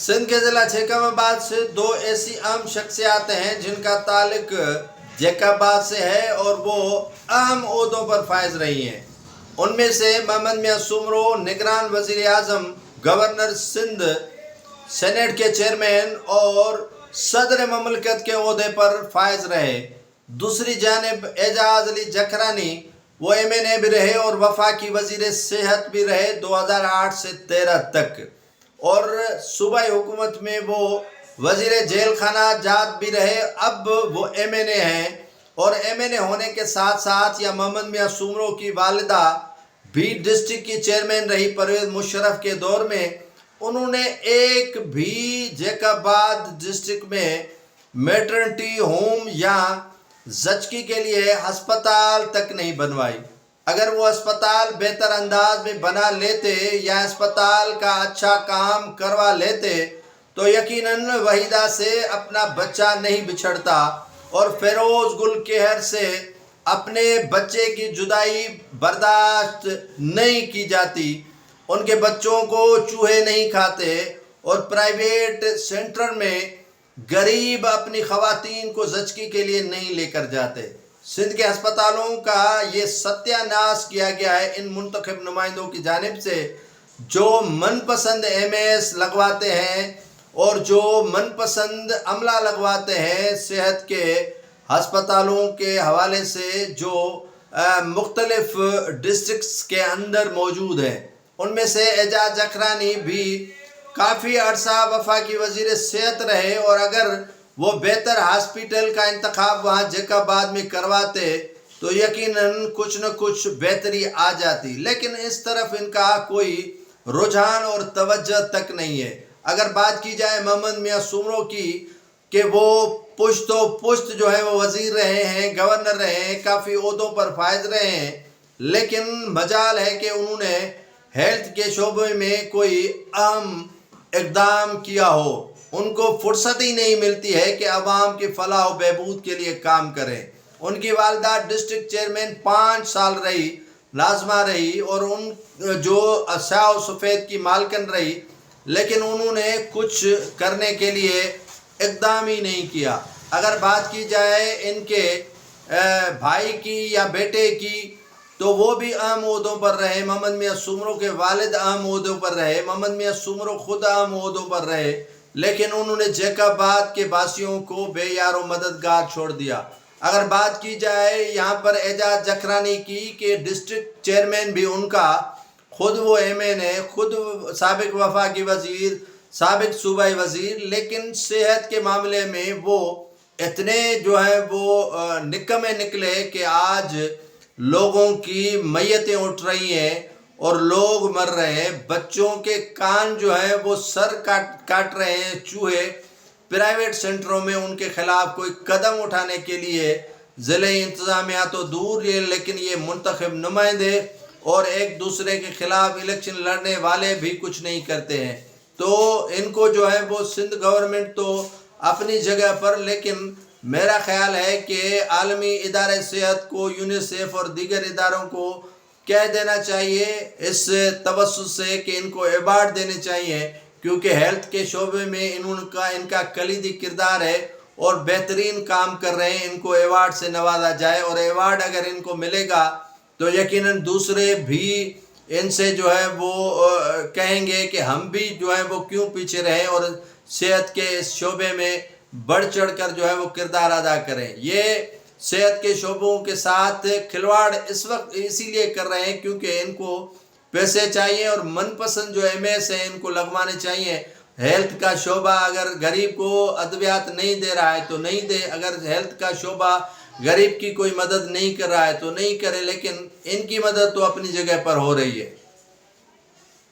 सिंध के ضلع जैकबाबाद से दो ऐसी अहम शख्सियात हैं जिनका ताल्लुक जैकबाबाद से है और वो अहम ओहदों पर फायज रही हैं। उनमें से मोहम्मद मियां सुमरो निगरान वज़ीर आज़म, गवर्नर सिंध, सेनेट के चेयरमैन और सदर ममलकत के ओहदे पर फायज रहे। दूसरी जानिब एजाज अली जखरानी वो MNA भी रहे और वफाकी वज़ीर सेहत भी रहे 2008 से 13 तक, और सूबाई हुकूमत में वो वज़ीर जेल खाना जात भी रहे। अब वो MNA हैं और MNA होने के साथ साथ या मोहम्मद मियां सुमरो की वालिदा भी डिस्ट्रिक्ट की चेयरमैन रही परवेज़ मुशर्रफ के दौर में। उन्होंने एक भी जैकबाबाद डिस्ट्रिक्ट में मैटरनिटी होम या ज़चकी के लिए अस्पताल तक नहीं बनवाई। अगर वो अस्पताल बेहतर अंदाज में बना लेते या अस्पताल का अच्छा काम करवा लेते तो यकीनन वहीदा से अपना बच्चा नहीं बिछड़ता और फेरोज़ गुल कहर से अपने बच्चे की जुदाई बर्दाश्त नहीं की जाती। उनके बच्चों को चूहे नहीं खाते और प्राइवेट सेंटर में गरीब अपनी ख़वातीन को ज़चकी के लिए नहीं लेकर जाते। सिंध के अस्पतालों का ये सत्यानाश किया गया है इन मुंतखब नुमाइंदों की जानिब से जो मनपसंद MS लगवाते हैं और जो मनपसंद अमला लगवाते हैं सेहत के अस्पतालों के हवाले से जो मुख्तलिफ डिस्ट्रिक्ट्स के अंदर मौजूद हैं। उनमें से एजाज जखरानी भी काफ़ी अरसा वफाकी वज़ीर सेहत रहे और अगर वो बेहतर हॉस्पिटल का इंतखाब वहाँ जैकबाबाद में करवाते तो यकीनन कुछ न कुछ बेहतरी आ जाती, लेकिन इस तरफ इनका कोई रुझान और तवज्जो तक नहीं है। अगर बात की जाए मोहम्मद मियां सुमरो की कि वो पुश्त जो है वो वज़ीर रहे हैं, गवर्नर रहे हैं, काफ़ी ओहदों पर फायज रहे हैं, लेकिन मजाल है कि उन्होंने हेल्थ के शोबे में कोई अहम इक़दाम किया हो। उनको फुर्सत ही नहीं मिलती है कि अवाम के फलाह व बहबूद के लिए काम करें। उनकी वालिदा डिस्ट्रिक्ट चेयरमैन 5 साल रही, लाजमा रही और उन जो स्याह सफ़ेद की मालकन रही, लेकिन उन्होंने कुछ करने के लिए इक़दाम ही नहीं किया। अगर बात की जाए इनके भाई की या बेटे की तो वो भी अहम ओहदों पर रहे। मोहम्मद मियां सुमरो के वालिद अहम ओहदों पर रहे, मोहम्मद मियां सुमरो खुद अहम ओहदों पर रहे, लेकिन उन्होंने जैकबाबाद के बासियों को बेयारो मददगार छोड़ दिया। अगर बात की जाए यहाँ पर एजाज जखरानी की कि डिस्ट्रिक्ट चेयरमैन भी उनका खुद वो MNA, खुद साबिक वफाकी वज़ीर, साबिक सूबाई वज़ीर, लेकिन सेहत के मामले में वो इतने जो है वो निकम्मे निकले कि आज लोगों की मैयतें उठ रही हैं और लोग मर रहे हैं। बच्चों के कान जो है वो सर काट रहे हैं चूहे। प्राइवेट सेंटरों में उनके खिलाफ कोई कदम उठाने के लिए ज़िले इंतज़ामिया तो दूर है, लेकिन ये मुंतखब नुमाइंदे और एक दूसरे के खिलाफ इलेक्शन लड़ने वाले भी कुछ नहीं करते हैं। तो इनको जो है वो सिंध गवर्नमेंट तो अपनी जगह पर, लेकिन मेरा ख्याल है कि आलमी इदारे सेहत को, यूनिसेफ और दीगर इदारों को कह देना चाहिए इस तवज्जुह से कि इनको अवार्ड देने चाहिए, क्योंकि हेल्थ के शोबे में इनका कलीदी किरदार है और बेहतरीन काम कर रहे हैं। इनको अवार्ड से नवाजा जाए और अवार्ड अगर इनको मिलेगा तो यकीनन दूसरे भी इनसे जो है वो कहेंगे कि हम भी जो है वो क्यों पीछे रहें और सेहत के इस शोबे में बढ़ चढ़ कर जो है वो किरदार अदा करें। ये सेहत के शोबों के साथ खिलवाड़ इस वक्त इसीलिए कर रहे हैं क्योंकि इनको पैसे चाहिए और मनपसंद जो MS है इनको लगवाने चाहिए। हेल्थ का शोबा अगर गरीब को अद्वियात नहीं दे रहा है तो नहीं दे, अगर हेल्थ का शोबा गरीब की कोई मदद नहीं कर रहा है तो नहीं करे, लेकिन इनकी मदद तो अपनी जगह पर हो रही है।